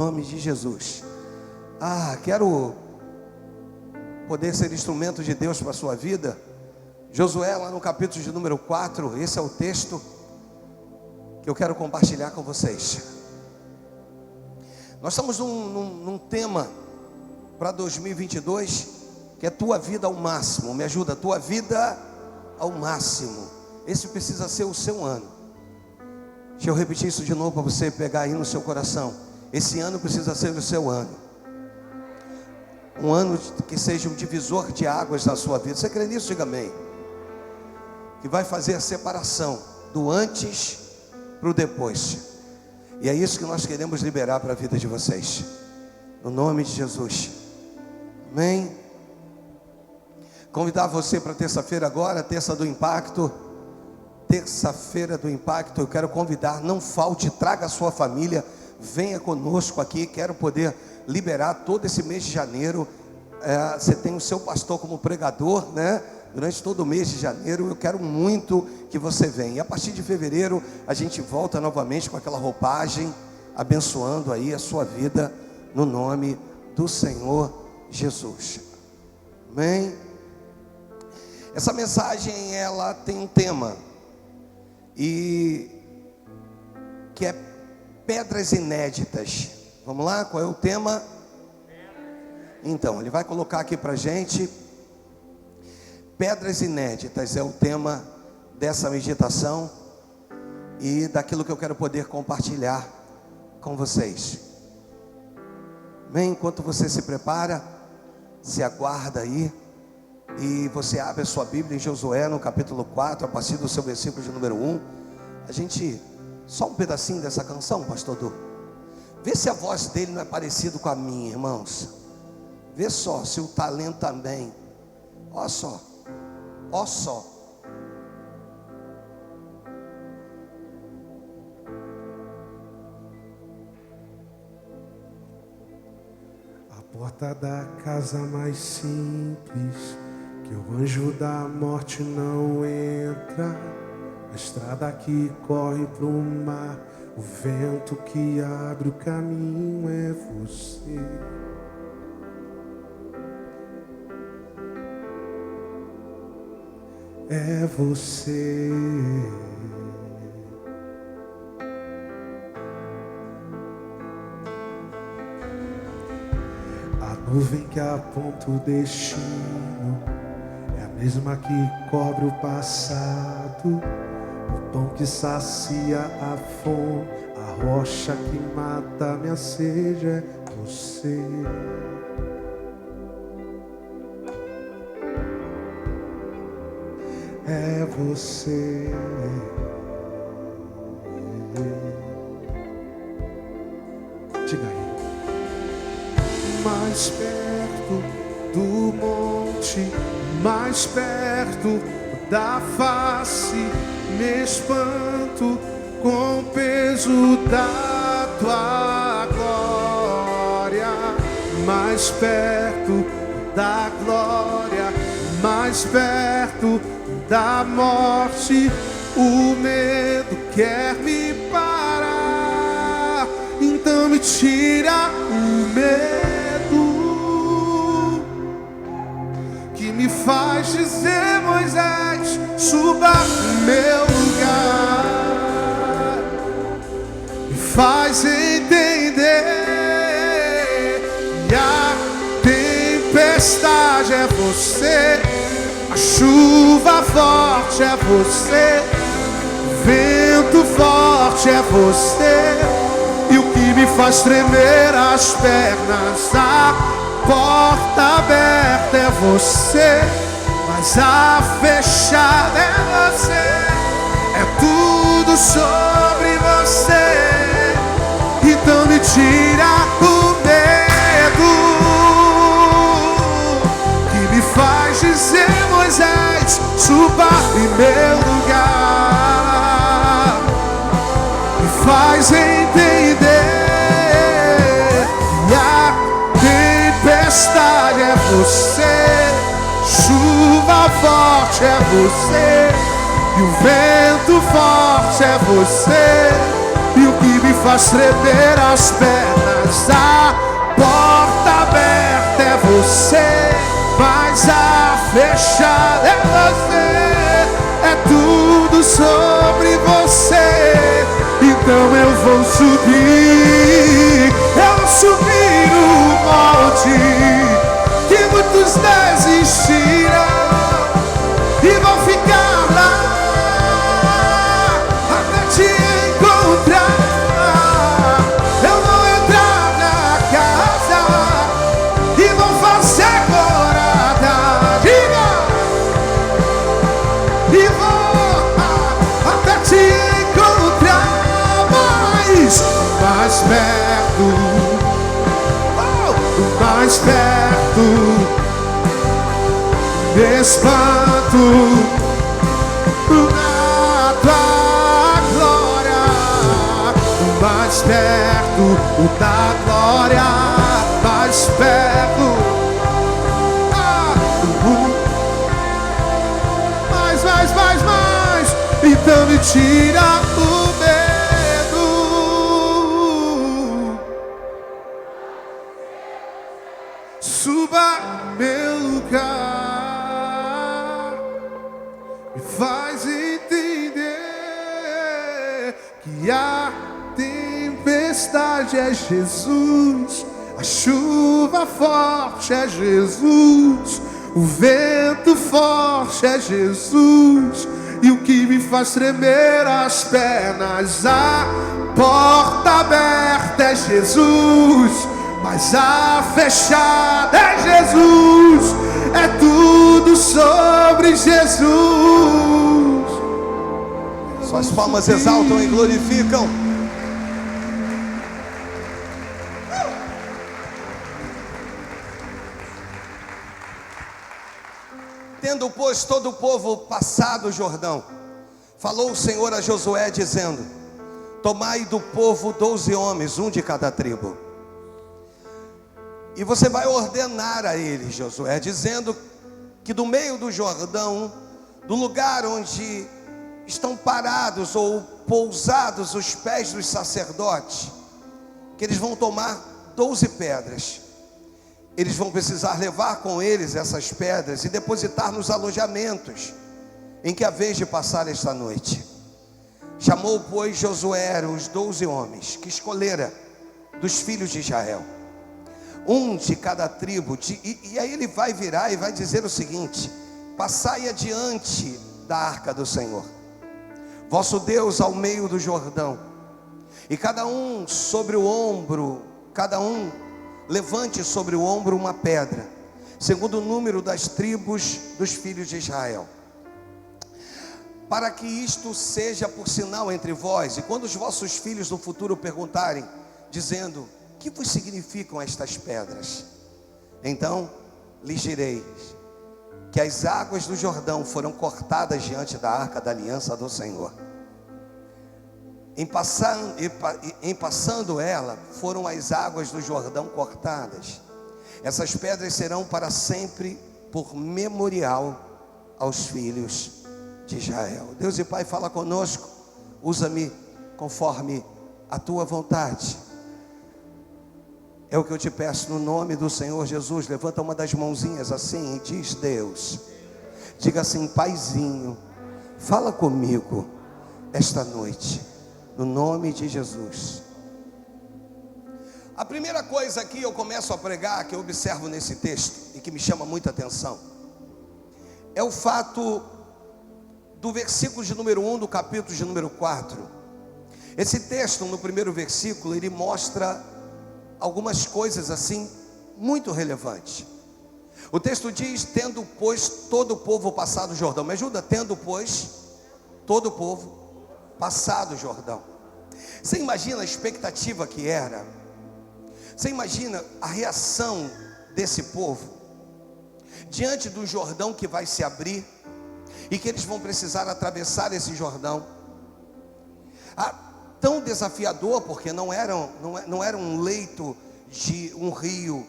Em nome de Jesus. Quero poder ser instrumento de Deus para a sua vida. Josué, lá no capítulo de número 4, esse é o texto que eu quero compartilhar com vocês. Nós estamos num tema para 2022, que é tua vida ao máximo. Me ajuda, tua vida ao máximo. Esse precisa ser o seu ano. Deixa eu repetir isso de novo para você pegar aí no seu coração. Esse ano precisa ser o seu ano. Um ano que seja um divisor de águas na sua vida. Você crê nisso? Diga amém. Que vai fazer a separação do antes para o depois. E é isso que nós queremos liberar para a vida de vocês. No nome de Jesus. Amém. Convidar você para terça-feira agora, terça do impacto. Terça-feira do impacto, eu quero convidar, não falte, traga a sua família, venha conosco aqui. Quero poder liberar todo esse mês de janeiro. Você tem o seu pastor como pregador, né? Durante todo o mês de janeiro, eu quero muito que você venha. E a partir de fevereiro, a gente volta novamente com aquela roupagem, abençoando aí a sua vida, no nome do Senhor Jesus. Amém? Essa mensagem, ela tem um tema, e que é pedras inéditas. Vamos lá, qual é o tema? Então, ele vai colocar aqui pra gente. Pedras inéditas é o tema dessa meditação e daquilo que eu quero poder compartilhar com vocês. Bem, enquanto você se prepara, se aguarda aí, e você abre a sua Bíblia em Josué, no capítulo 4, a partir do seu versículo de número 1. A gente, só um pedacinho dessa canção, pastor Du. Vê se a voz dele não é parecida com a minha, irmãos. Vê só, se o talento também. Ó só, ó só. A porta da casa mais simples, que o anjo da morte não entra. A estrada que corre pro mar, o vento que abre o caminho é você. É você. A nuvem que aponta o destino é a mesma que cobre o passado. O pão que sacia a fome, a rocha que mata minha sede é você. É você. Diga aí. Mais perto do monte, mais perto da face, me espanto com o peso da tua glória. Mais perto da glória, mais perto da morte, o medo quer me parar. Então me tira o medo que me faz dizer: Moisés, suba no meu lugar. Me faz entender que a tempestade é você, a chuva forte é você, o vento forte é você, e o que me faz tremer as pernas, a porta aberta é você, mas a fechada é você. É tudo sobre você. Então me tira o medo que me faz dizer: Moisés, suba em meu lugar. Me faz entender que a tempestade é você, chuva forte é você, e o vento forte é você, e o que me me faz tremer as pernas. A porta aberta é você, mas a fechada é você. É tudo sobre você. Então eu vou subir, eu subir no monte que muitos desistiram, e vou ficar lá até te encontrar. Eu vou entrar na casa e vou fazer morada. Diga! E vou até te encontrar mais perto, mais perto. Me espanto na tua glória, mais perto da glória, mais perto. Mais, então me tira o medo. Suba meu lugar, me faz entender que a tempestade é Jesus, a chuva forte é Jesus, o vento forte é Jesus, e o que me faz tremer as pernas. A porta aberta é Jesus, mas a fechada é Jesus. É tudo sobre Jesus. Suas palmas exaltam e glorificam. Tendo, pois, todo o povo passado o Jordão, falou o Senhor a Josué, dizendo: tomai do povo 12 homens, um de cada tribo. E você vai ordenar a eles, Josué, dizendo que do meio do Jordão, do lugar onde estão parados ou pousados os pés dos sacerdotes, que eles vão tomar 12 pedras. Eles vão precisar levar com eles essas pedras e depositar nos alojamentos em que haveis de passar esta noite. Chamou, pois, Josué os 12 homens que escolhera dos filhos de Israel, um de cada tribo, e aí ele vai virar e vai dizer o seguinte: passai adiante da arca do Senhor, vosso Deus, ao meio do Jordão, e cada um sobre o ombro, levante sobre o ombro uma pedra, segundo o número das tribos dos filhos de Israel, para que isto seja por sinal entre vós, e quando os vossos filhos no futuro perguntarem, dizendo: que vos significam estas pedras? Então lhes direis que as águas do Jordão foram cortadas diante da arca da aliança do Senhor. Em passando ela, foram as águas do Jordão cortadas. Essas pedras serão para sempre por memorial aos filhos de Israel. Deus e Pai, fala conosco, usa-me conforme a tua vontade. É o que eu te peço no nome do Senhor Jesus. Levanta uma das mãozinhas assim e diz: Deus, diga assim: Paizinho, fala comigo esta noite, no nome de Jesus. A primeira coisa que eu começo a pregar, que eu observo nesse texto e que me chama muita atenção, é o fato do versículo de número 1 do capítulo de número 4. Esse texto, no primeiro versículo, ele mostra algumas coisas assim muito relevantes. O texto diz: tendo, pois, todo o povo passado o Jordão. Me ajuda? Tendo, pois, todo o povo passado o Jordão. Você imagina a expectativa que era? Você imagina a reação desse povo diante do Jordão que vai se abrir e que eles vão precisar atravessar esse Jordão? Tão desafiador, porque não era um leito de um rio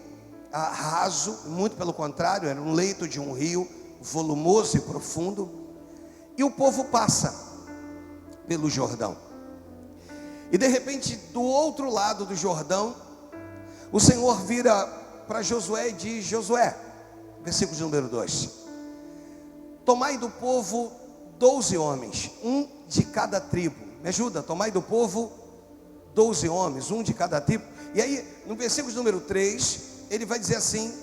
raso, muito pelo contrário, era um leito de um rio volumoso e profundo, e o povo passa pelo Jordão. E de repente, do outro lado do Jordão, o Senhor vira para Josué e diz: Josué, versículo de número 2: tomai do povo 12 homens, um de cada tribo. Me ajuda, tomai do povo 12 homens, um de cada tribo. E aí, no versículo de número 3, ele vai dizer assim: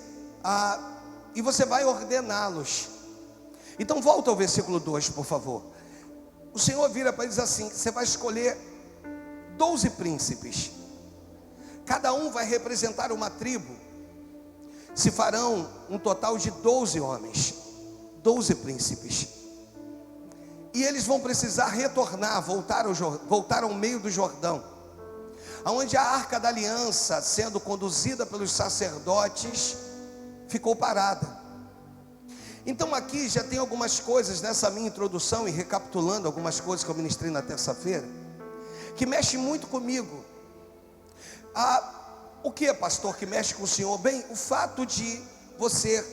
e você vai ordená-los. Então volta ao versículo 2, por favor. O Senhor vira para ele e diz assim: você vai escolher 12 príncipes, cada um vai representar uma tribo. Se farão um total de 12 homens, 12 príncipes. E eles vão precisar retornar, voltar ao meio do Jordão, onde a arca da aliança, sendo conduzida pelos sacerdotes, ficou parada. Então aqui já tem algumas coisas nessa minha introdução, e recapitulando algumas coisas que eu ministrei na terça-feira, que mexe muito comigo. O que, pastor, que mexe com o senhor? Bem, o fato de você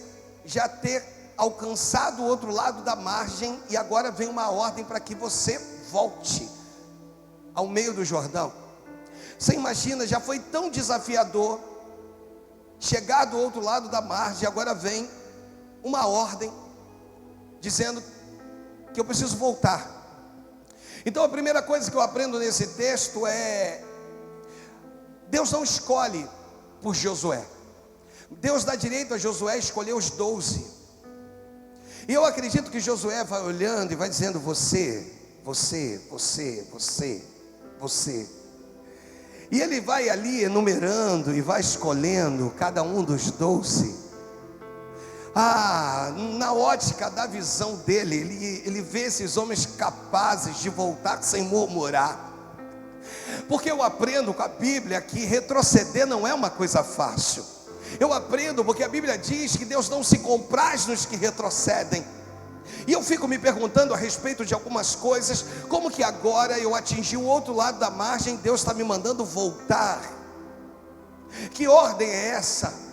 já ter alcançado o outro lado da margem, e agora vem uma ordem para que você volte ao meio do Jordão. Você imagina, já foi tão desafiador chegar do outro lado da margem, agora vem uma ordem dizendo que eu preciso voltar. Então a primeira coisa que eu aprendo nesse texto é: Deus não escolhe por Josué. Deus dá direito a Josué escolher os 12. E eu acredito que Josué vai olhando e vai dizendo: você. E ele vai ali enumerando e vai escolhendo cada um dos 12. Na ótica da visão dele, ele vê esses homens capazes de voltar sem murmurar. Porque eu aprendo com a Bíblia que retroceder não é uma coisa fácil. Eu aprendo porque a Bíblia diz que Deus não se compraz nos que retrocedem. E eu fico me perguntando a respeito de algumas coisas, como que agora eu atingi o outro lado da margem, Deus está me mandando voltar. Que ordem é essa?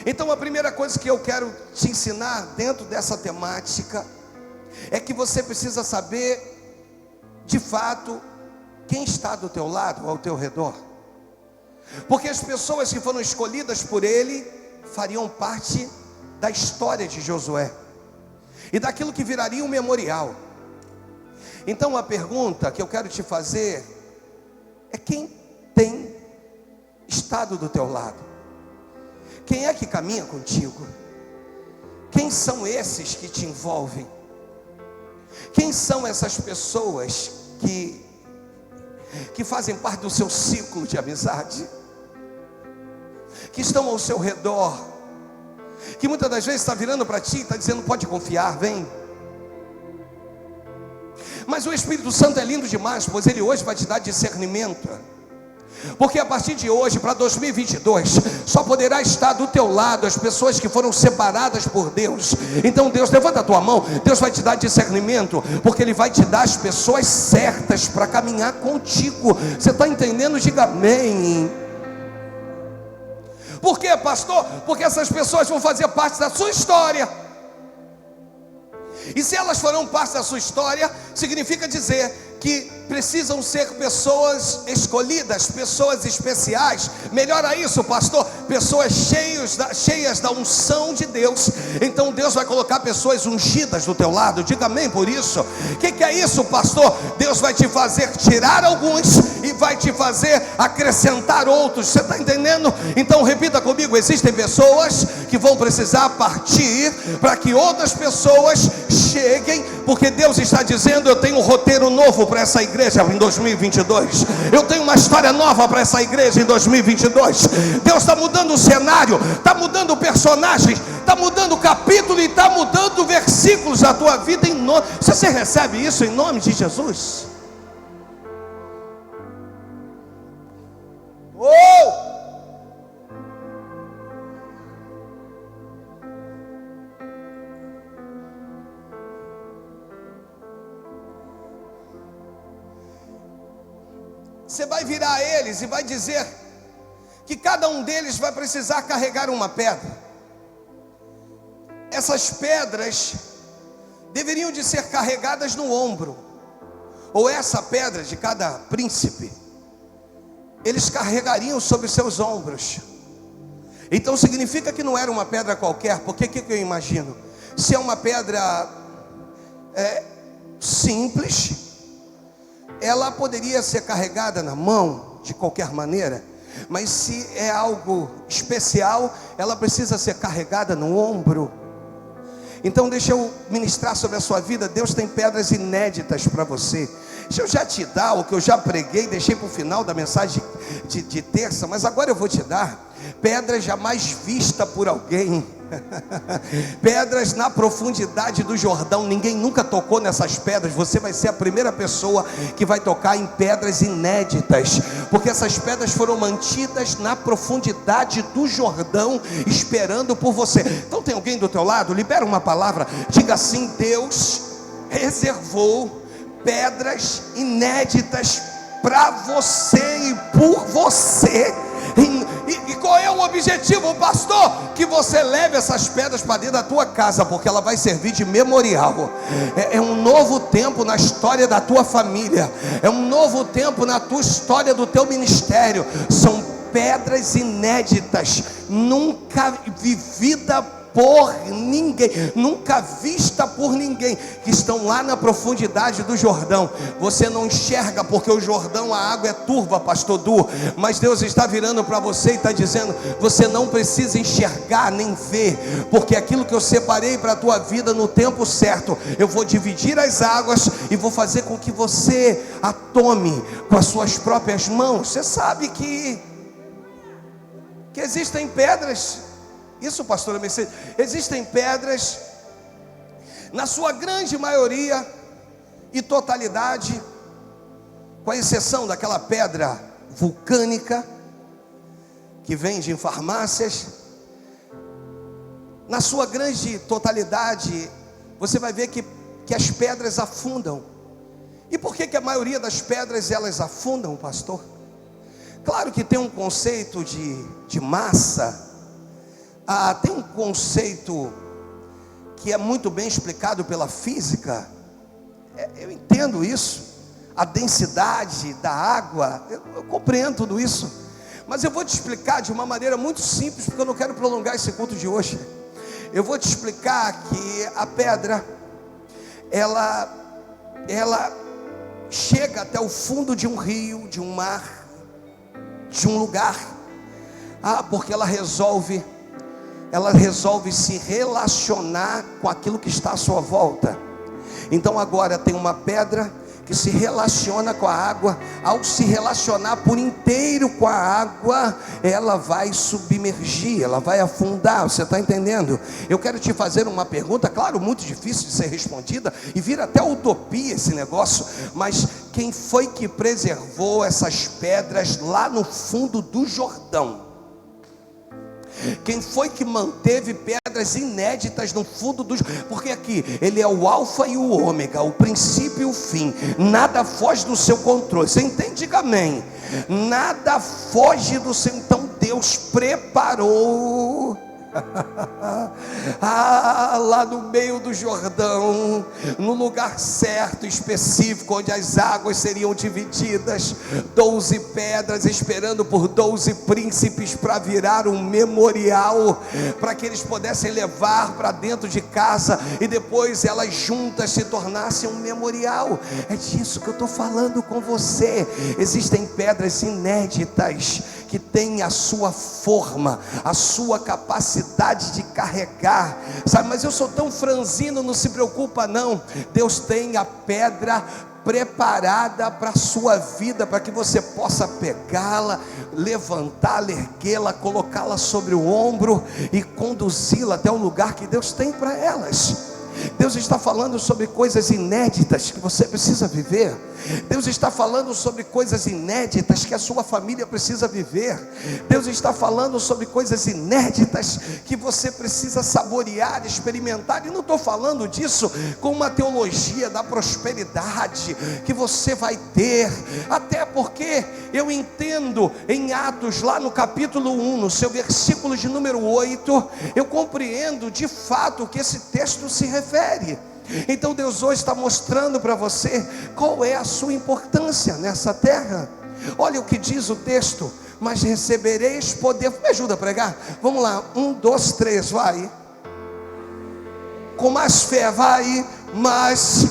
Então a primeira coisa que eu quero te ensinar dentro dessa temática é que você precisa saber de fato quem está do teu lado ou ao teu redor. Porque as pessoas que foram escolhidas por ele fariam parte da história de Josué e daquilo que viraria um memorial. Então a pergunta que eu quero te fazer é: quem tem estado do teu lado? Quem é que caminha contigo? Quem são esses que te envolvem? Quem são essas pessoas que fazem parte do seu ciclo de amizade, que estão ao seu redor, que muitas das vezes está virando para ti e está dizendo: pode confiar, vem. Mas o Espírito Santo é lindo demais, pois ele hoje vai te dar discernimento. Porque a partir de hoje para 2022 só poderá estar do teu lado as pessoas que foram separadas por Deus. Então Deus, levanta a tua mão. Deus vai te dar discernimento, porque Ele vai te dar as pessoas certas para caminhar contigo. Você está entendendo? Diga amém. Por quê, pastor? Porque essas pessoas vão fazer parte da sua história. E se elas farão parte da sua história, significa dizer que precisam ser pessoas escolhidas, pessoas especiais. Melhora isso, pastor: pessoas cheias da unção de Deus. Então Deus vai colocar pessoas ungidas do teu lado. Diga amém por isso. O que é isso, pastor? Deus vai te fazer tirar alguns e vai te fazer acrescentar outros. Você está entendendo? Então repita comigo: existem pessoas que vão precisar partir para que outras pessoas cheguem, porque Deus está dizendo: eu tenho um roteiro novo para essa igreja em 2022. Eu tenho uma história nova para essa igreja em 2022. Deus está mudando o cenário, está mudando personagens, está mudando o capítulo e está mudando versículos da tua vida em nome. Você recebe isso em nome de Jesus? Você vai virar a eles e vai dizer que cada um deles vai precisar carregar uma pedra. Essas pedras deveriam de ser carregadas no ombro. ou essa pedra de cada príncipe, eles carregariam sobre seus ombros. Então significa que não era uma pedra qualquer, porque o que eu imagino? Se é uma pedra simples, ela poderia ser carregada na mão de qualquer maneira, mas se é algo especial, ela precisa ser carregada no ombro. Então deixa eu ministrar sobre a sua vida. Deus tem pedras inéditas para você. Deixa eu já te dar o que eu já preguei, deixei para o final da mensagem de terça, mas agora eu vou te dar pedras jamais vistas por alguém. Pedras na profundidade do Jordão. Ninguém nunca tocou nessas pedras. Você vai ser a primeira pessoa que vai tocar em pedras inéditas, porque essas pedras foram mantidas na profundidade do Jordão, esperando por você. Então tem alguém do teu lado? Libera uma palavra, diga assim: Deus reservou pedras inéditas para você e por você. E qual é o objetivo, pastor? Que você leve essas pedras para dentro da tua casa, porque ela vai servir de memorial. É um novo tempo na história da tua família, é um novo tempo na tua história do teu ministério. São pedras inéditas, nunca vivida por ninguém, nunca vista por ninguém, que estão lá na profundidade do Jordão. Você não enxerga porque o Jordão, a água é turva, pastor Du, mas Deus está virando para você e está dizendo: você não precisa enxergar nem ver, porque aquilo que eu separei para a tua vida no tempo certo, eu vou dividir as águas e vou fazer com que você a tome com as suas próprias mãos. Você sabe que existem pedras. Isso, pastora Mercedes, existem pedras, na sua grande maioria e totalidade, com a exceção daquela pedra vulcânica que vende em farmácias, na sua grande totalidade, você vai ver que as pedras afundam. E por que a maioria das pedras elas afundam, pastor? Claro que tem um conceito de massa. Tem um conceito que é muito bem explicado pela física. Eu entendo isso, a densidade da água, eu compreendo tudo isso, mas eu vou te explicar de uma maneira muito simples, porque eu não quero prolongar esse culto de hoje. Eu vou te explicar que a pedra, ela chega até o fundo de um rio, de um mar, de um lugar, porque ela resolve se relacionar com aquilo que está à sua volta. Então agora tem uma pedra que se relaciona com a água. Ao se relacionar por inteiro com a água, ela vai submergir, ela vai afundar. Você está entendendo? Eu quero te fazer uma pergunta, claro, muito difícil de ser respondida, e vira até utopia esse negócio, mas quem foi que preservou essas pedras lá no fundo do Jordão? Quem foi que manteve pedras inéditas no fundo dos... Porque aqui, ele é o alfa e o ômega, o princípio e o fim. Nada foge do seu controle. Você entende? Diga amém. Nada foge do seu... Então Deus preparou... lá no meio do Jordão, no lugar certo, específico, onde as águas seriam divididas, 12 pedras esperando por 12 príncipes para virar um memorial, para que eles pudessem levar para dentro de casa e depois elas juntas se tornassem um memorial. É disso que eu estou falando com você. Existem pedras inéditas que têm a sua forma, a sua capacidade de carregar, sabe? Mas eu sou tão franzino, não se preocupa não. Deus tem a pedra preparada para a sua vida, para que você possa pegá-la, levantá-la, erguê-la, colocá-la sobre o ombro e conduzi-la até o lugar que Deus tem para elas. Deus está falando sobre coisas inéditas que você precisa viver. Deus está falando sobre coisas inéditas que a sua família precisa viver. Deus está falando sobre coisas inéditas que você precisa saborear, experimentar. E não estou falando disso com uma teologia da prosperidade que você vai ter, até porque eu entendo em Atos, lá no capítulo 1, no seu versículo de número 8, eu compreendo de fato o que esse texto se refere. Então Deus hoje está mostrando para você qual é a sua importância nessa terra. Olha o que diz o texto: mas recebereis poder. Me ajuda a pregar? Vamos lá, 1, 2, 3, vai. Com mais fé, vai. Mas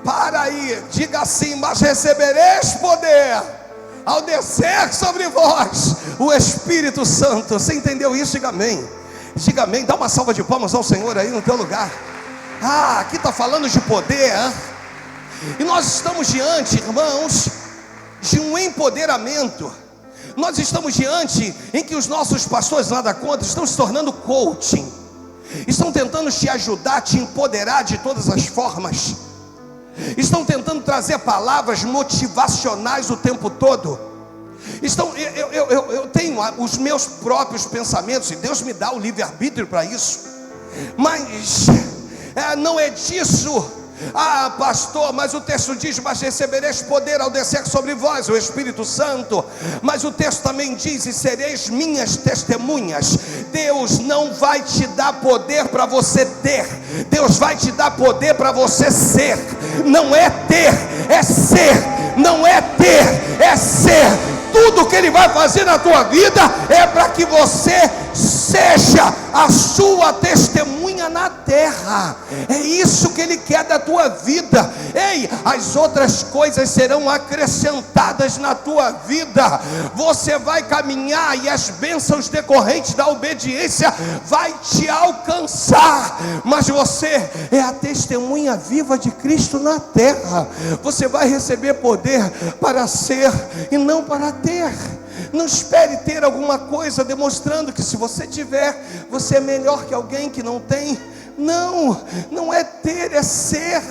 para aí, diga assim: mas recebereis poder ao descer sobre vós o Espírito Santo. Você entendeu isso? Diga amém. Diga amém. Dá uma salva de palmas ao Senhor aí no teu lugar. Aqui está falando de poder, hein? E nós estamos diante, irmãos, de um empoderamento. Nós estamos diante em que os nossos pastores, nada contra, estão se tornando coaching. Estão tentando te ajudar, te empoderar de todas as formas. Estão tentando trazer palavras motivacionais o tempo todo. Eu tenho os meus próprios pensamentos, e Deus me dá o livre-arbítrio para isso. Mas não é disso. Pastor, mas o texto diz: mas recebereis poder ao descer sobre vós o Espírito Santo. Mas o texto também diz: e sereis minhas testemunhas. Deus não vai te dar poder para você ter, Deus vai te dar poder para você ser. Não é ter, é ser. Não é ter, é ser. Tudo que Ele vai fazer na tua vida é para que você seja a sua testemunha na terra. É isso que Ele quer da tua vida. Ei, as outras coisas serão acrescentadas na tua vida. Você vai caminhar e as bênçãos decorrentes da obediência vai te alcançar. Mas você é a testemunha viva de Cristo na terra. Você vai receber poder para ser e não para ter. Não espere ter alguma coisa demonstrando que se você tiver, você é melhor que alguém que não tem. Não, não é ter, é ser.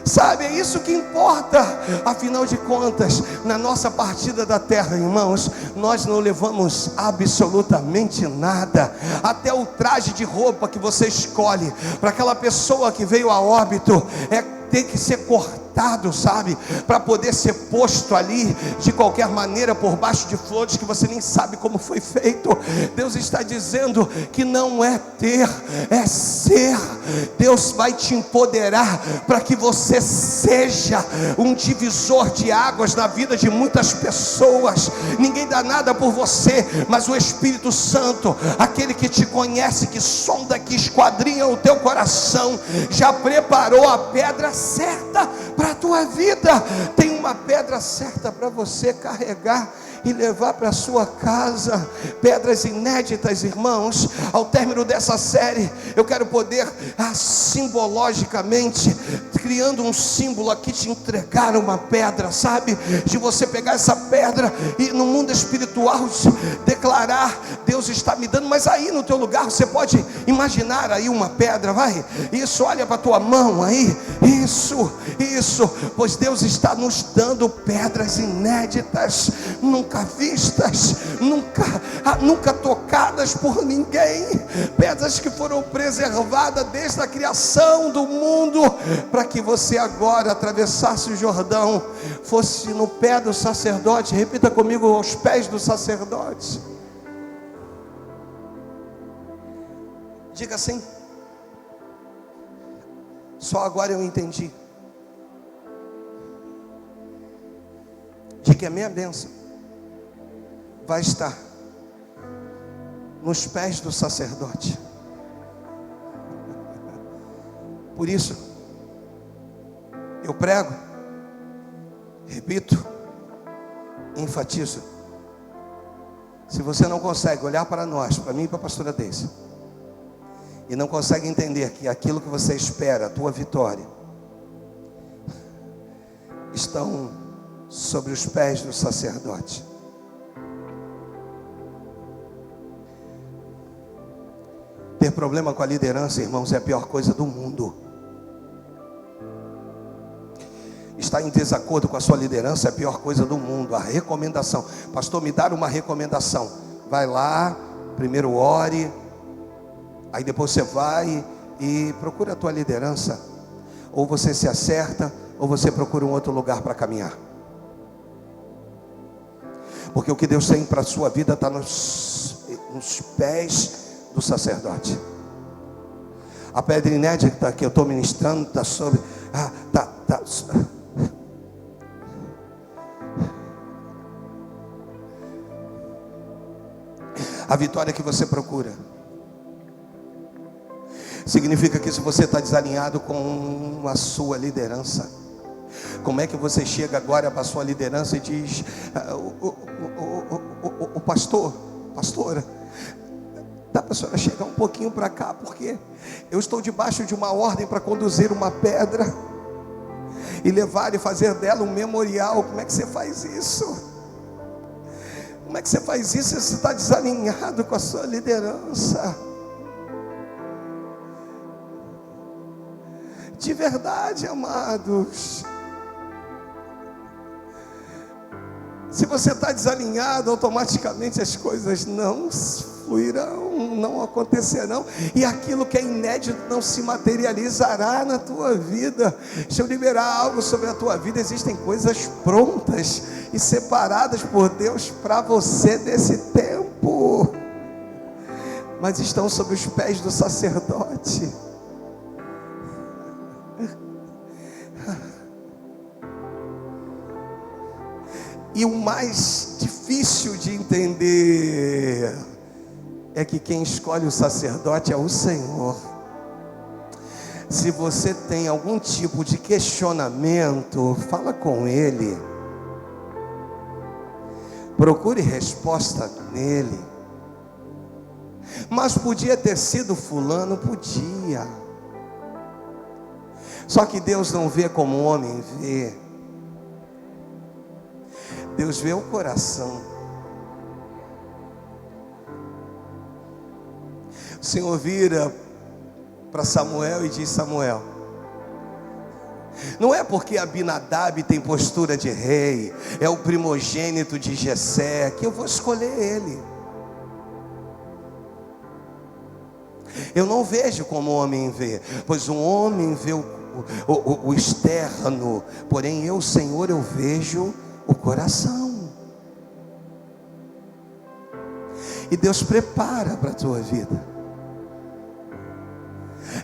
Sabe, é isso que importa. Afinal de contas, na nossa partida da terra, irmãos, nós não levamos absolutamente nada. Até o traje de roupa que você escolhe para aquela pessoa que veio a óbito tem que ser cortado, sabe, para poder ser posto ali de qualquer maneira por baixo de flores que você nem sabe como foi feito. Deus está dizendo que não é ter, é ser. Deus vai te empoderar para que você seja um divisor de águas na vida de muitas pessoas. Ninguém dá nada por você, mas o Espírito Santo, aquele que te conhece, que sonda, que esquadrinha o teu coração, já preparou a pedra certa para a tua vida. Tem uma pedra certa para você carregar e levar para a sua casa. Pedras inéditas, irmãos. Ao término dessa série, eu quero poder simbologicamente, criando um símbolo aqui, te entregar uma pedra, sabe, de você pegar essa pedra e no mundo espiritual declarar: Deus está me dando. Mas aí no teu lugar você pode imaginar aí uma pedra, vai, isso, olha para a tua mão aí, isso, pois Deus está nos dando pedras inéditas, nunca vistas, nunca tocadas por ninguém, pedras que foram preservadas desde a criação do mundo, para que você agora atravessasse o Jordão, fosse no pé do sacerdote. Repita comigo: aos pés do sacerdote. Diga assim: só agora eu entendi de que a minha bênção vai estar nos pés do sacerdote. Por isso eu prego, repito, enfatizo. Se você não consegue olhar para nós, para mim e para a pastora Deise, e não consegue entender que aquilo que você espera, a tua vitória, estão sobre os pés do sacerdote. Ter problema com a liderança, irmãos, é a pior coisa do mundo. Estar em desacordo com a sua liderança é a pior coisa do mundo. A recomendação: pastor, me dá uma recomendação. Vai lá, primeiro ore, aí depois você vai e procura a tua liderança. Ou você se acerta, ou você procura um outro lugar para caminhar. Porque o que Deus tem para a sua vida está nos pés do sacerdote. A pedra inédita que eu estou ministrando está sobre... A vitória que você procura significa que se você está desalinhado com a sua liderança, como é que você chega agora para a sua liderança e diz: o pastora, dá para a senhora chegar um pouquinho para cá, porque eu estou debaixo de uma ordem para conduzir uma pedra e levar e fazer dela um memorial. Como é que você faz isso? Como é que você faz isso se você está desalinhado com a sua liderança? De verdade, amados, se você está desalinhado, automaticamente as coisas não fluirão, não acontecerão, e aquilo que é inédito não se materializará na tua vida. Deixa eu liberar algo sobre a tua vida. Existem coisas prontas e separadas por Deus para você nesse tempo, mas estão sob os pés do sacerdote. E o mais difícil de entender é que quem escolhe o sacerdote é o Senhor. Se você tem algum tipo de questionamento, fala com Ele. Procure resposta nele. Mas podia ter sido fulano? Podia. Só que Deus não vê como o homem vê. Deus vê o coração. O Senhor vira para Samuel e diz: Samuel, não é porque Abinadab tem postura de rei, é o primogênito de Jessé, que eu vou escolher ele. Eu não vejo como o homem vê, pois o homem vê o externo, porém eu, Senhor, eu vejo o coração. E Deus prepara para a tua vida.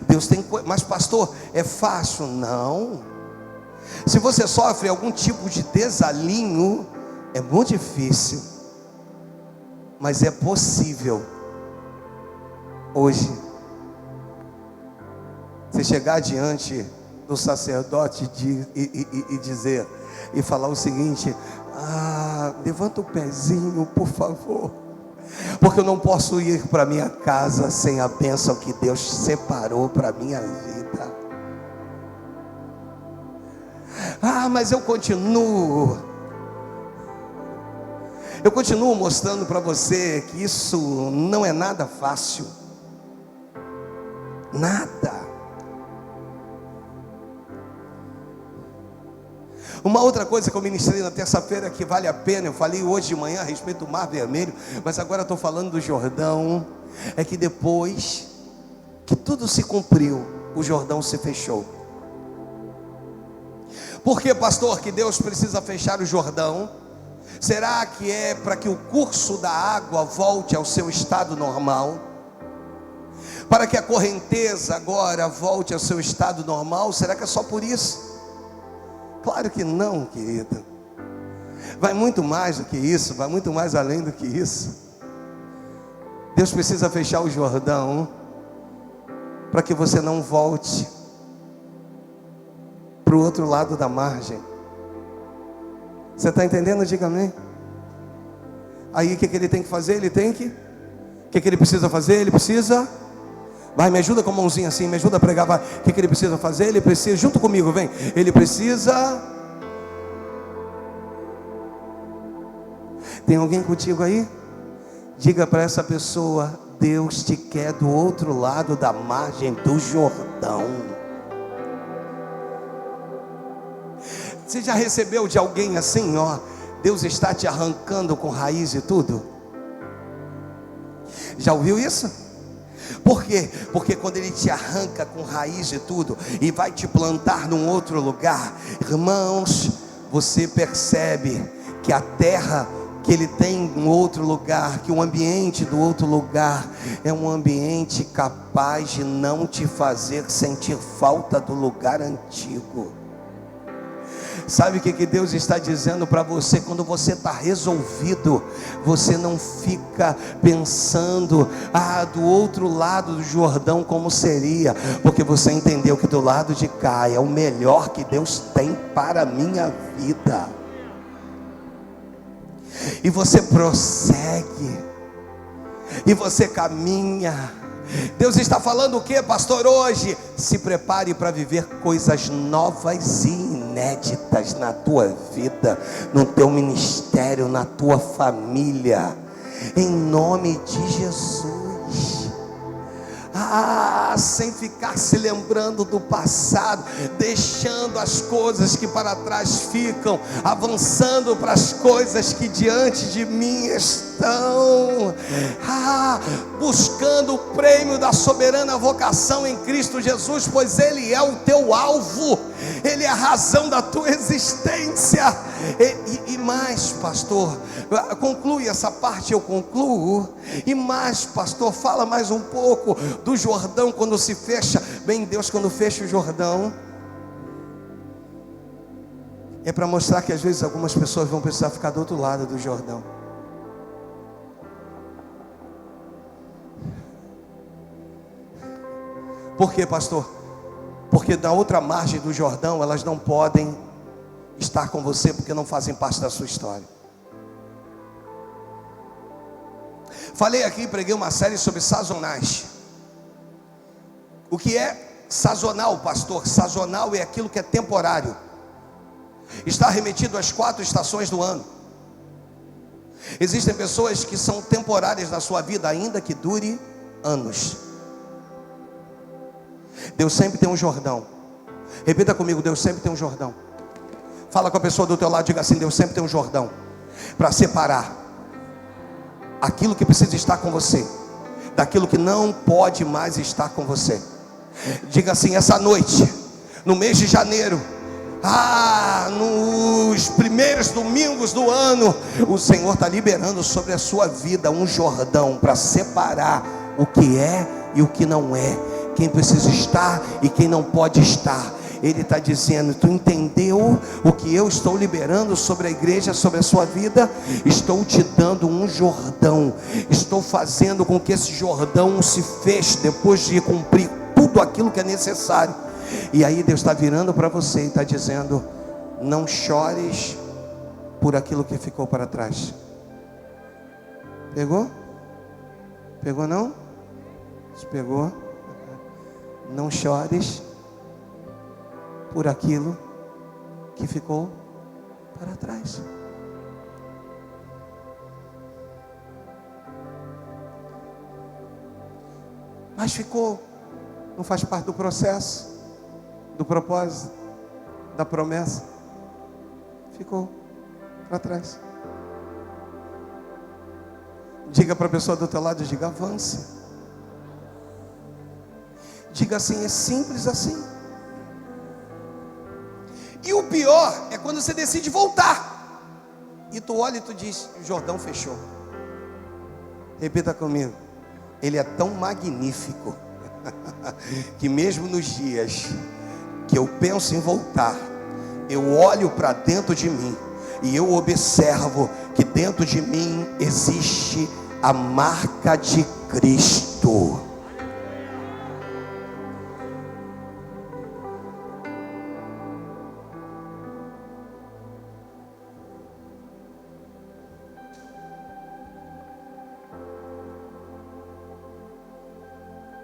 Deus tem coisa. Mas pastor, é fácil? Não. Se você sofre algum tipo de desalinho, é muito difícil, mas é possível hoje você chegar diante do sacerdote e dizer, e falar o seguinte: levanta o pezinho, por favor, porque eu não posso ir para minha casa sem a bênção que Deus separou para minha vida. Mas eu continuo mostrando para você que isso não é nada fácil. Nada. Uma outra coisa que eu ministrei na terça-feira que vale a pena, eu falei hoje de manhã a respeito do Mar Vermelho, mas agora estou falando do Jordão, é que depois que tudo se cumpriu, o Jordão se fechou. Por que, pastor, que Deus precisa fechar o Jordão? Será que é para que o curso da água volte ao seu estado normal? Para que a correnteza agora volte ao seu estado normal? Será que é só por isso? Claro que não, querido. Vai muito mais do que isso, vai muito mais além do que isso. Deus precisa fechar o Jordão para que você não volte para o outro lado da margem. Você está entendendo? Diga amém. Aí o que ele tem que fazer? O que ele precisa fazer? Ele precisa... Vai, me ajuda com a mãozinha assim, me ajuda a pregar, vai. O que ele precisa fazer? Ele precisa, junto comigo, vem. Ele precisa... Tem alguém contigo aí? Diga para essa pessoa: Deus te quer do outro lado da margem do Jordão. Você já recebeu de alguém assim, Deus está te arrancando com raiz e tudo? Já ouviu isso? Por quê? Porque quando Ele te arranca com raiz e tudo e vai te plantar num outro lugar, irmãos, você percebe que a terra que ele tem um outro lugar, que o ambiente do outro lugar é um ambiente capaz de não te fazer sentir falta do lugar antigo. Sabe o que Deus está dizendo para você? Quando você está resolvido, você não fica pensando, do outro lado do Jordão como seria, porque você entendeu que do lado de cá é o melhor que Deus tem para a minha vida. E você prossegue, e você caminha. Deus está falando o que, pastor, hoje? Se prepare para viver coisas novas e inéditas na tua vida, no teu ministério, na tua família, em nome de Jesus. Sem ficar se lembrando do passado, deixando as coisas que para trás ficam, avançando para as coisas que diante de mim estão, buscando o prêmio da soberana vocação em Cristo Jesus, pois Ele é o teu alvo, Ele é a razão da tua existência. E mais, pastor, conclui essa parte, eu concluo. E mais, pastor, fala mais um pouco do Jordão quando se fecha. Bem, Deus, quando fecha o Jordão, é para mostrar que às vezes algumas pessoas vão precisar ficar do outro lado do Jordão. Por quê, pastor? Porque da outra margem do Jordão elas não podem estar com você, porque não fazem parte da sua história. Falei aqui, preguei uma série sobre sazonais. O que é sazonal, pastor? Sazonal é aquilo que é temporário, está remetido às 4 estações do ano. Existem pessoas que são temporárias na sua vida, ainda que dure anos. Deus sempre tem um Jordão. Repita comigo: Deus sempre tem um Jordão. Fala com a pessoa do teu lado, diga assim: Deus sempre tem um Jordão para separar aquilo que precisa estar com você daquilo que não pode mais estar com você. Diga assim: essa noite, no mês de janeiro, nos primeiros domingos do ano, o Senhor está liberando sobre a sua vida um Jordão para separar o que é e o que não é, quem precisa estar e quem não pode estar. Ele está dizendo: tu entendeu o que eu estou liberando sobre a igreja, sobre a sua vida? Estou te dando um Jordão. Estou fazendo com que esse Jordão se feche depois de cumprir tudo aquilo que é necessário. E aí Deus está virando para você e está dizendo: não chores por aquilo que ficou para trás. Pegou? Pegou não? Se pegou? Não chores por aquilo que ficou para trás. Mas ficou, não faz parte do processo, do propósito, da promessa. Ficou para trás. Diga para a pessoa do teu lado, diga: avance. Diga assim: é simples assim. E o pior é quando você decide voltar e tu olha e tu diz: o Jordão fechou. Repita comigo: Ele é tão magnífico que mesmo nos dias que eu penso em voltar, eu olho para dentro de mim e eu observo que dentro de mim existe a marca de Cristo.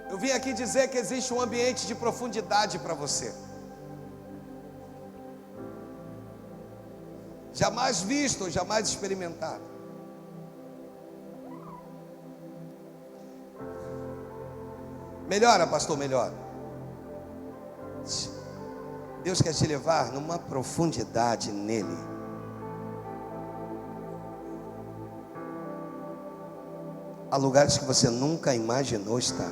Eu vim aqui dizer que existe um ambiente de profundidade para você, jamais visto, jamais experimentado. Melhora, pastor, melhora. Deus quer te levar numa profundidade nele. Há lugares que você nunca imaginou estar.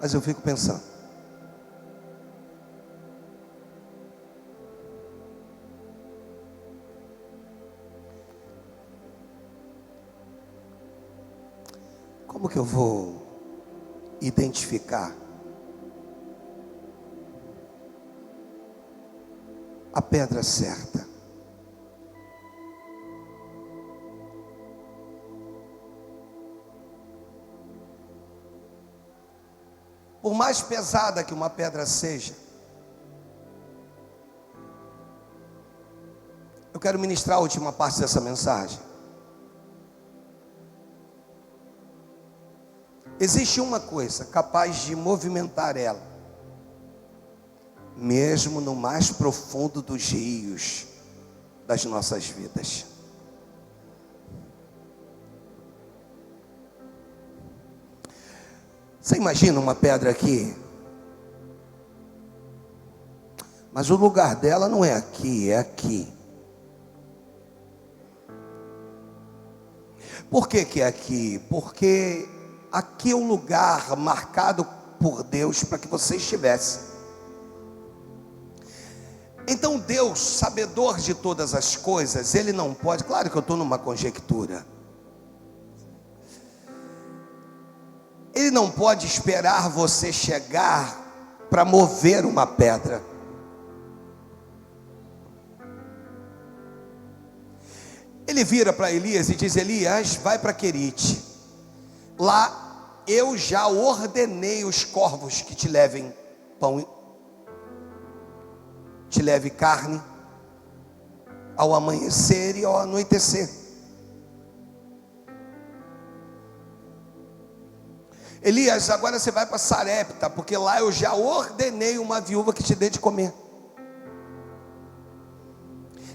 Mas eu fico pensando, como que eu vou identificar a pedra certa? Por mais pesada que uma pedra seja, eu quero ministrar a última parte dessa mensagem. Existe uma coisa capaz de movimentar ela, mesmo no mais profundo dos rios das nossas vidas. Você imagina uma pedra aqui, mas o lugar dela não é aqui, é aqui. Por que que é aqui? Porque aqui é o lugar marcado por Deus para que você estivesse. Então Deus, sabedor de todas as coisas, Ele não pode, claro que eu estou numa conjectura, Ele não pode esperar você chegar para mover uma pedra. Ele vira para Elias e diz: Elias, vai para Querite. Lá eu já ordenei os corvos que te levem pão, te leve carne, ao amanhecer e ao anoitecer. Elias, agora você vai para Sarepta, porque lá eu já ordenei uma viúva que te dê de comer.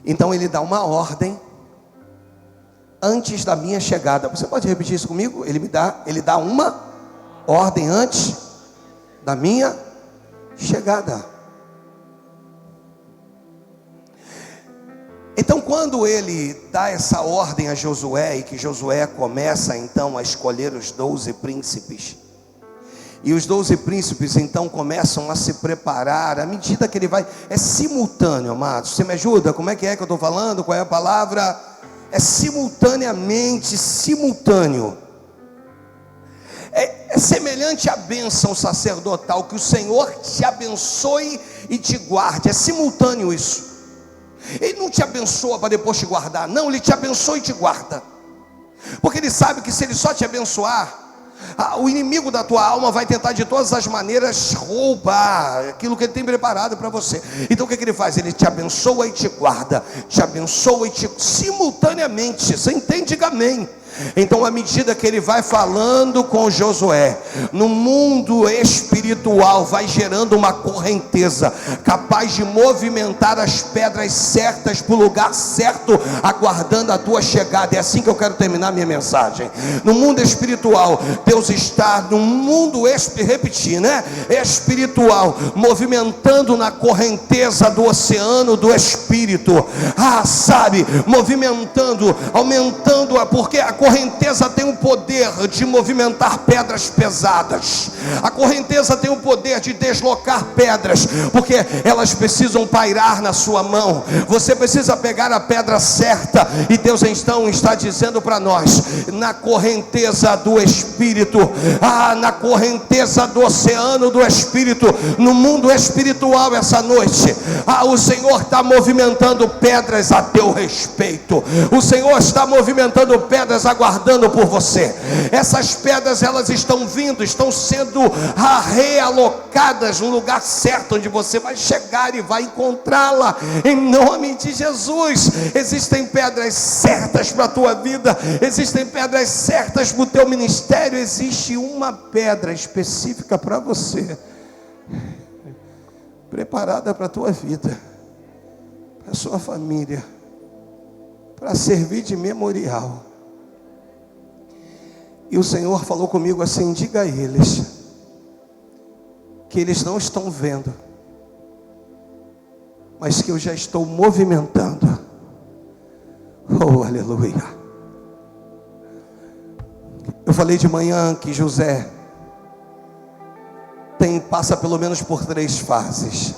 Então ele dá uma ordem antes da minha chegada. Você pode repetir isso comigo? Ele dá uma ordem antes da minha chegada. Então quando ele dá essa ordem a Josué, e que Josué começa então a escolher os 12 príncipes, e os 12 príncipes então começam a se preparar, à medida que ele vai, é simultâneo, amados. Você me ajuda? Como é que eu estou falando? Qual é a palavra? É simultaneamente, simultâneo. É semelhante à bênção sacerdotal, que o Senhor te abençoe e te guarde. É simultâneo isso. Ele não te abençoa para depois te guardar, não, Ele te abençoa e te guarda, porque Ele sabe que se Ele só te abençoar, o inimigo da tua alma vai tentar de todas as maneiras roubar aquilo que Ele tem preparado para você. Então o que Ele faz? Ele te abençoa e te guarda, te abençoa e te simultaneamente. Você entende? Diga amém. Então à medida que ele vai falando com Josué, no mundo espiritual vai gerando uma correnteza capaz de movimentar as pedras certas para o lugar certo, aguardando a tua chegada. É assim que eu quero terminar minha mensagem. No mundo espiritual, Deus está no mundo espiritual, movimentando na correnteza do oceano do Espírito, movimentando, aumentando, porque a correnteza tem o poder de movimentar pedras pesadas. A correnteza tem o poder de deslocar pedras, porque elas precisam pairar na sua mão. Você precisa pegar a pedra certa, e Deus então está dizendo para nós, na correnteza do Espírito, na correnteza do oceano do Espírito, no mundo espiritual essa noite, o Senhor está movimentando pedras a teu respeito. O Senhor está movimentando pedras aguardando por você. Essas pedras, elas estão vindo, estão sendo realocadas no lugar certo, onde você vai chegar e vai encontrá-la, em nome de Jesus. Existem pedras certas para a tua vida, existem pedras certas para o teu ministério. Existe uma pedra específica para você, preparada para a tua vida, para a sua família, para servir de memorial. E o Senhor falou comigo assim: diga a eles que eles não estão vendo, mas que eu já estou movimentando. Oh, aleluia. Eu falei de manhã que José passa pelo menos por 3 fases.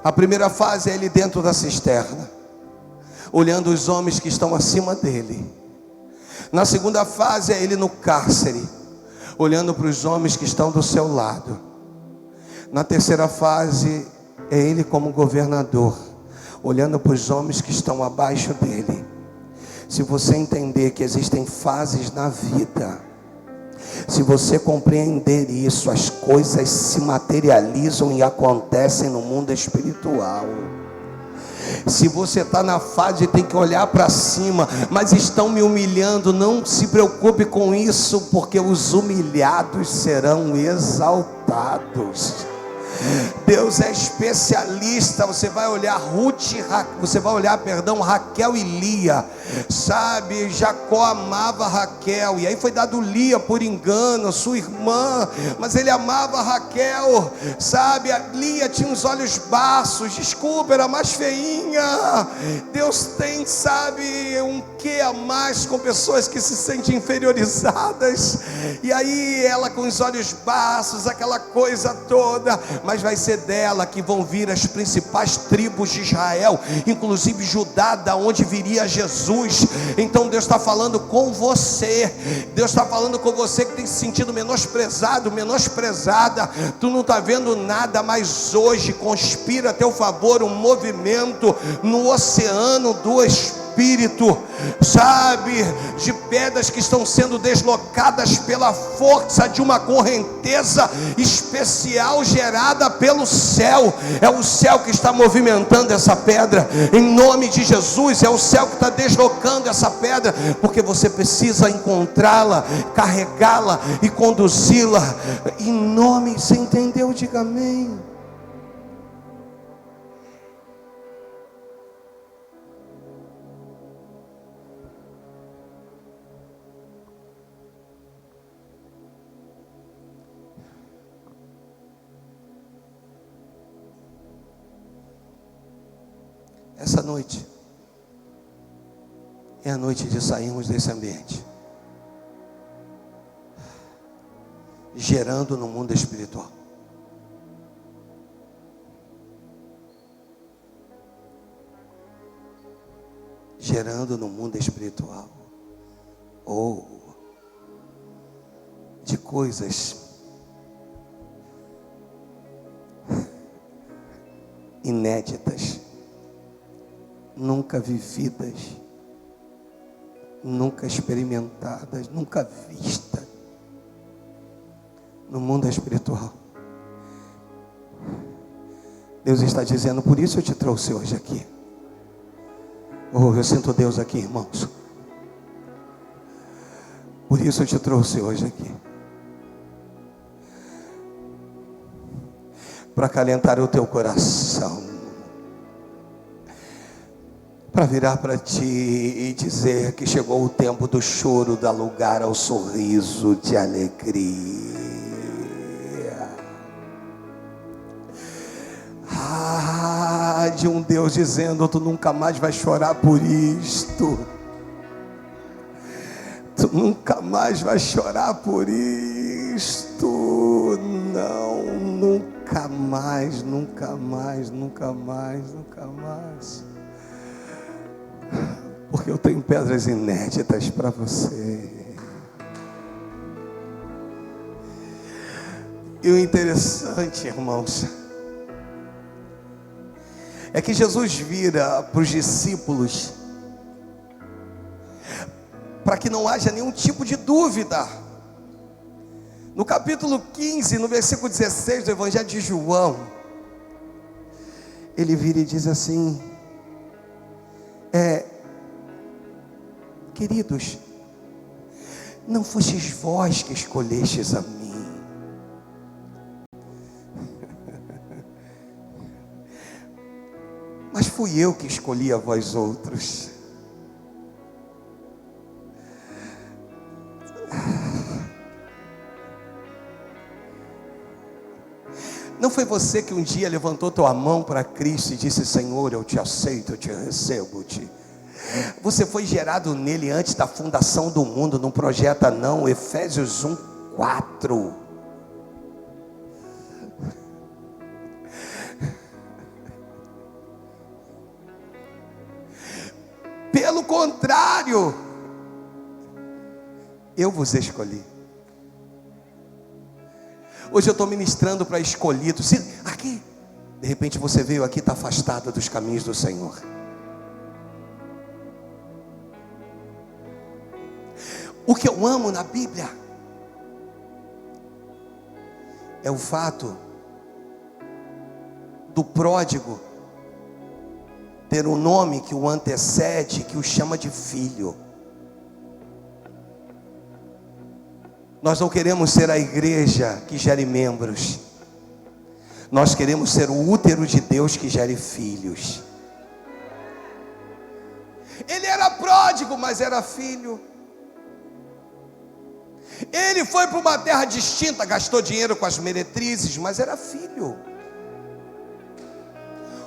A primeira fase é ele dentro da cisterna, olhando os homens que estão acima dele. Na segunda fase é ele no cárcere, olhando para os homens que estão do seu lado. Na terceira fase é ele como governador, olhando para os homens que estão abaixo dele. Se você entender que existem fases na vida, se você compreender isso, as coisas se materializam e acontecem no mundo espiritual. Se você está na fase, tem que olhar para cima. Mas estão me humilhando, não se preocupe com isso, porque os humilhados serão exaltados. Deus é especialista. Você vai olhar Raquel e Lia, sabe? Jacó amava Raquel, e aí foi dado Lia por engano, sua irmã, mas ele amava Raquel, sabe? A Lia tinha os olhos baços, desculpa, era mais feinha. Deus tem, sabe, um quê a mais com pessoas que se sentem inferiorizadas, e aí ela com os olhos baços, aquela coisa toda. Mas vai ser dela que vão vir as principais tribos de Israel, inclusive Judá, da onde viria Jesus. Então Deus está falando com você. Deus está falando com você que tem se sentido menosprezado, menosprezada. Tu não está vendo nada, mas hoje conspira a teu favor um movimento no oceano do Espírito, sabe, de pedras que estão sendo deslocadas pela força de uma correnteza especial gerada pelo céu. É o céu que está movimentando essa pedra, em nome de Jesus. É o céu que está deslocando essa pedra, porque você precisa encontrá-la, carregá-la e conduzi-la em nome. Você entendeu? Diga amém. Essa noite é a noite de sairmos desse ambiente, gerando no mundo espiritual. Gerando no mundo espiritual, ou de coisas inéditas, nunca vividas, nunca experimentadas, nunca vistas no mundo espiritual. Deus está dizendo, por isso eu te trouxe hoje aqui. Oh, eu sinto Deus aqui, irmãos. Por isso eu te trouxe hoje aqui, para acalentar o teu coração, para virar para ti e dizer que chegou o tempo do choro, dar lugar ao sorriso de alegria. De um Deus dizendo, tu nunca mais vai chorar por isto. Tu nunca mais vai chorar por isto. Não, nunca mais, nunca mais, nunca mais, nunca mais. Porque eu tenho pedras inéditas para você. E o interessante, irmãos, é que Jesus vira para os discípulos, para que não haja nenhum tipo de dúvida. No capítulo 15, no versículo 16 do Evangelho de João, ele vira e diz assim: queridos, não fostes vós que escolhestes a mim, mas fui eu que escolhi a vós outros. Não foi você que um dia levantou tua mão para Cristo e disse: Senhor, eu te aceito, eu te recebo-te. Você foi gerado nele antes da fundação do mundo, não projeta não. Efésios 1:4. Pelo contrário, eu vos escolhi. Hoje eu estou ministrando para escolhidos. Aqui, de repente você veio aqui e está afastado dos caminhos do Senhor. O que eu amo na Bíblia é o fato do pródigo ter um nome que o antecede, que o chama de filho. Nós não queremos ser a igreja que gere membros. Nós queremos ser o útero de Deus que gere filhos. Ele era pródigo, mas era filho. Ele foi para uma terra distinta, gastou dinheiro com as meretrizes, mas era filho.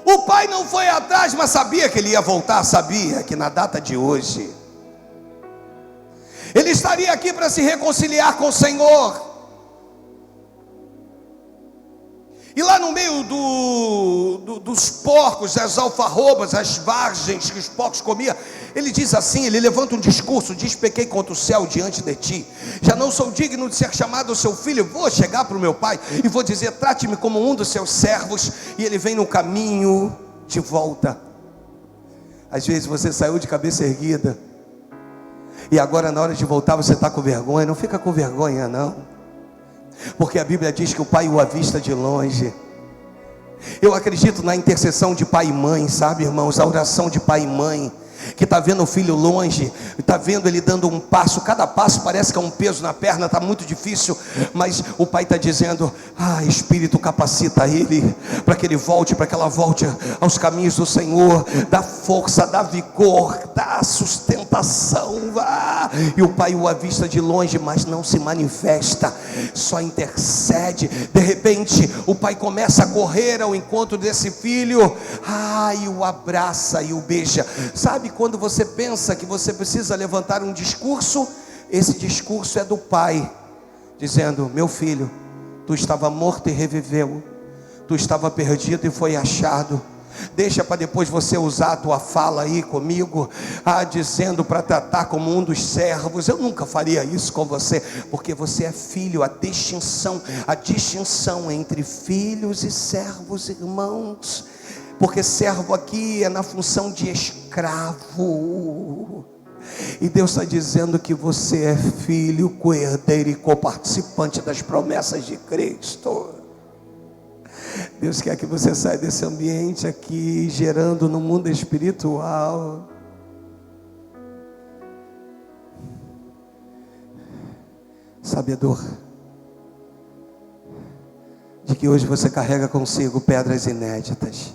O pai não foi atrás, mas sabia que ele ia voltar, sabia que na data de hoje ele estaria aqui para se reconciliar com o Senhor. E lá no meio dos porcos, as alfarrobas, as vargens que os porcos comiam, ele diz assim, ele levanta um discurso, diz: pequei contra o céu diante de ti, já não sou digno de ser chamado seu filho. Vou chegar para o meu pai e vou dizer: trate-me como um dos seus servos. E ele vem no caminho de volta. Às vezes você saiu de cabeça erguida, e agora na hora de voltar você está com vergonha. Não fica com vergonha não, porque a Bíblia diz que o pai o avista de longe. Eu acredito na intercessão de pai e mãe, sabe, irmãos? A oração de pai e mãe, que está vendo o filho longe, está vendo ele dando um passo, cada passo parece que é um peso na perna, está muito difícil, mas o pai está dizendo: Espírito, capacita ele, para que ele volte, para que ela volte aos caminhos do Senhor, dá força, dá vigor, dá sustentação. E o pai o avista de longe, mas não se manifesta, só intercede. De repente o pai começa a correr ao encontro desse filho, e o abraça e o beija. Sabe quando você pensa que você precisa levantar um discurso? Esse discurso é do pai, dizendo: meu filho, tu estava morto e reviveu, tu estava perdido e foi achado. Deixa para depois você usar a tua fala aí comigo, dizendo para tratar como um dos servos. Eu nunca faria isso com você, porque você é filho. A distinção entre filhos e servos, irmãos, porque servo aqui é na função de escravo, e Deus está dizendo que você é filho, co-herdeiro e coparticipante das promessas de Cristo. Deus quer que você saia desse ambiente aqui, gerando no mundo espiritual sabedor de que hoje você carrega consigo pedras inéditas.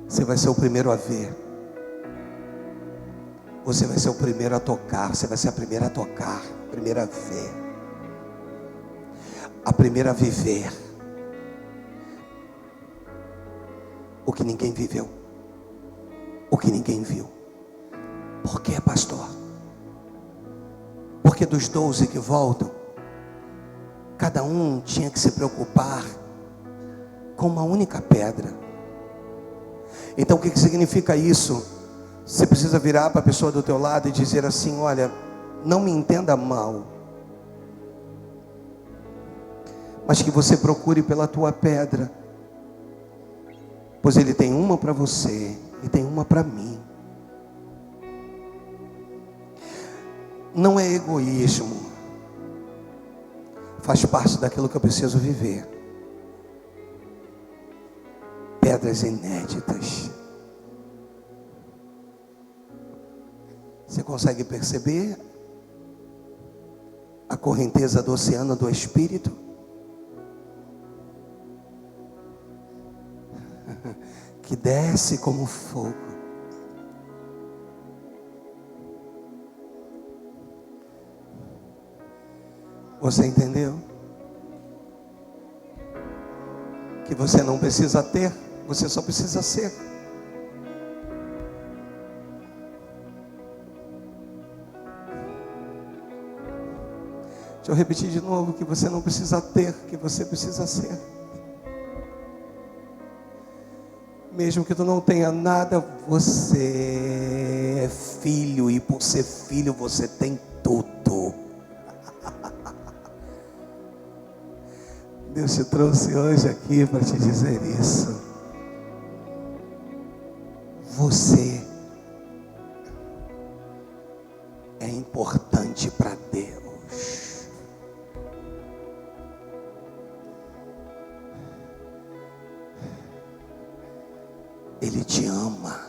Você vai ser o primeiro a ver. Você vai ser o primeiro a tocar. Você vai ser a primeira a tocar, a primeira a ver, a primeira a viver o que ninguém viveu, o que ninguém viu. Por quê, pastor? Porque dos 12 que voltam, cada um tinha que se preocupar com uma única pedra. Então o que significa isso? Você precisa virar para a pessoa do teu lado e dizer assim: olha, não me entenda mal, mas que você procure pela tua pedra, pois ele tem uma para você e tem uma para mim. Não é egoísmo, faz parte daquilo que eu preciso viver. Pedras inéditas. Você consegue perceber a correnteza do oceano do Espírito? Que desce como fogo. Você entendeu? Que você não precisa ter, você só precisa ser. Deixa eu repetir de novo, que você não precisa ter, que você precisa ser. Mesmo que tu não tenha nada, você é filho, e por ser filho você tem tudo. Deus te trouxe hoje aqui para te dizer isso. Você é importante para Deus. Ele te ama.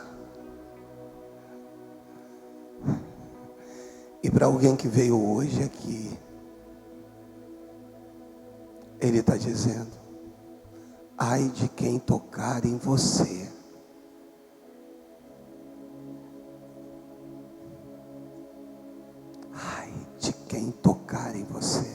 E para alguém que veio hoje aqui, Ele está dizendo: ai de quem tocar em você. Ai de quem tocar em você.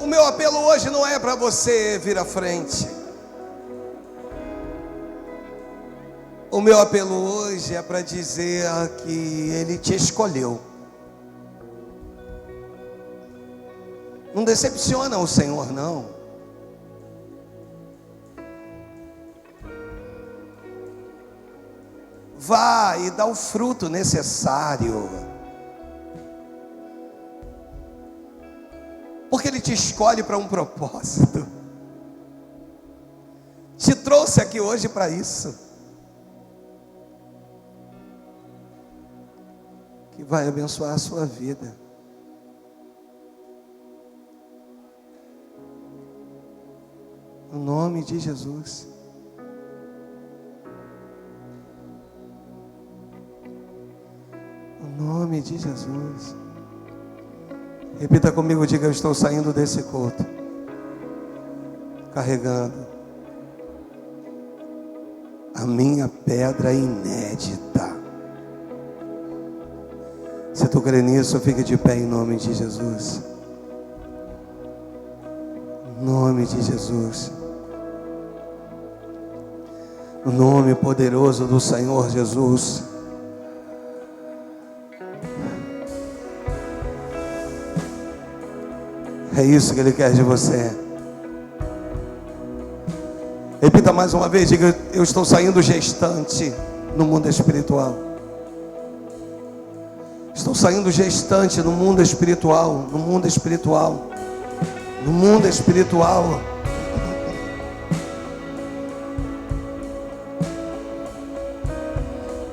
O meu apelo hoje não é para você vir à frente. O meu apelo hoje é para dizer que Ele te escolheu. Não decepciona o Senhor, não. Vá e dá o fruto necessário. Porque Ele te escolhe para um propósito. Te trouxe aqui hoje para isso. Que vai abençoar a sua vida. No nome de Jesus. No nome de Jesus. Repita comigo, diga: eu estou saindo desse culto carregando a minha pedra inédita. Se tu crê nisso, fique de pé em nome de Jesus. Em nome de Jesus. No nome poderoso do Senhor Jesus. É isso que Ele quer de você. Repita mais uma vez, diga: eu estou saindo gestante no mundo espiritual. Estou saindo gestante no mundo espiritual, no mundo espiritual, no mundo espiritual.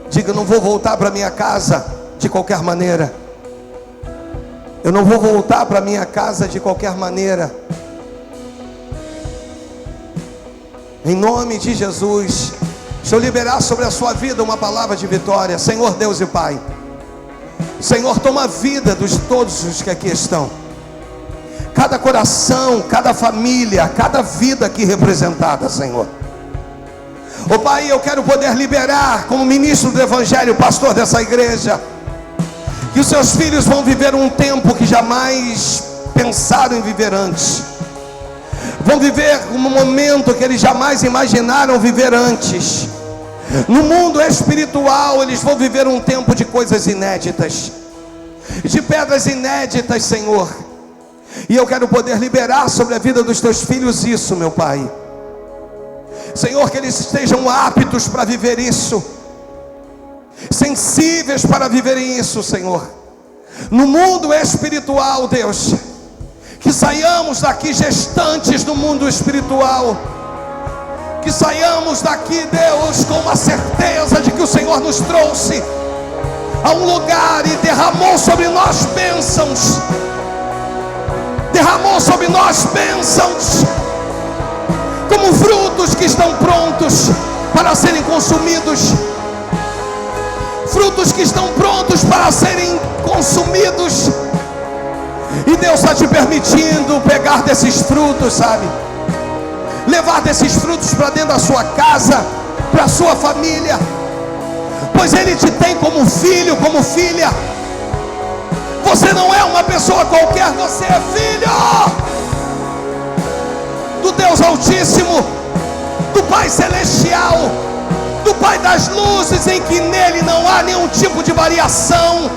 Diga: eu não vou voltar para minha casa de qualquer maneira. Eu não vou voltar para minha casa de qualquer maneira. Em nome de Jesus, deixa eu liberar sobre a sua vida uma palavra de vitória. Senhor Deus e Pai, Senhor, toma a vida de todos os que aqui estão. Cada coração, cada família, cada vida aqui representada, Senhor. Ô Pai, eu quero poder liberar, como ministro do Evangelho, pastor dessa igreja, que os seus filhos vão viver um tempo que jamais pensaram em viver antes. Vão viver um momento que eles jamais imaginaram viver antes. No mundo espiritual, eles vão viver um tempo de coisas inéditas, de pedras inéditas, Senhor. E eu quero poder liberar sobre a vida dos teus filhos isso, meu Pai. Senhor, que eles estejam aptos para viver isso, sensíveis para viverem isso, Senhor. No mundo espiritual, Deus, que saiamos daqui gestantes do mundo espiritual. Que saiamos daqui, Deus, com uma certeza de que o Senhor nos trouxe a um lugar e derramou sobre nós bênçãos. Derramou sobre nós bênçãos, como frutos que estão prontos para serem consumidos. Frutos que estão prontos para serem consumidos. E Deus está te permitindo pegar desses frutos, sabe? Levar desses frutos para dentro da sua casa, para a sua família. Pois Ele te tem como filho, como filha. Você não é uma pessoa qualquer, você é filho do Deus Altíssimo, do Pai Celestial, do Pai das luzes, em que nele não há nenhum tipo de variação,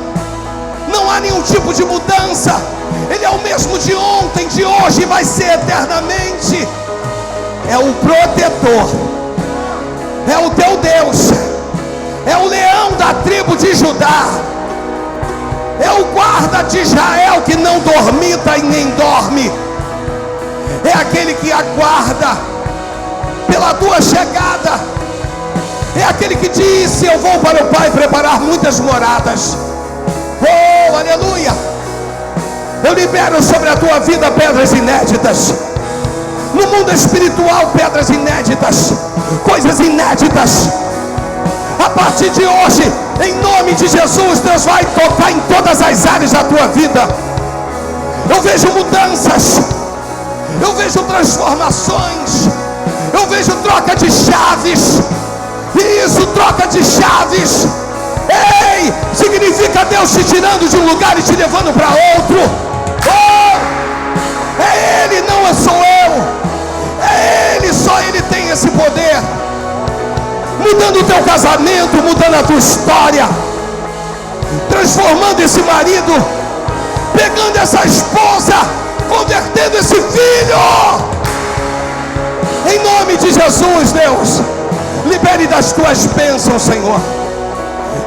não há nenhum tipo de mudança. Ele é o mesmo de ontem, de hoje e vai ser eternamente. É o protetor, é o teu Deus, é o leão da tribo de Judá, é o guarda de Israel que não dormita e nem dorme, é aquele que aguarda pela tua chegada, é aquele que disse: eu vou para o Pai preparar muitas moradas. Oh, aleluia! Eu libero sobre a tua vida pedras inéditas. No mundo espiritual, pedras inéditas, coisas inéditas. A partir de hoje, em nome de Jesus, Deus vai tocar em todas as áreas da tua vida. Eu vejo mudanças, eu vejo transformações, eu vejo troca de chaves. E isso, troca de chaves, ei, significa Deus te tirando de um lugar e te levando para outro. Oh, é Ele, não sou eu. É Ele, só Ele tem esse poder. Mudando o teu casamento, mudando a tua história, transformando esse marido, pegando essa esposa, convertendo esse filho. Em nome de Jesus, Deus, libere das tuas bênçãos, Senhor.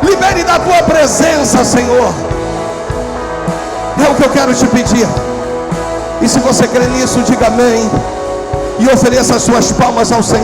Libere da tua presença, Senhor. É o que eu quero te pedir. E se você crê nisso, diga amém. E ofereça as suas palmas ao Senhor.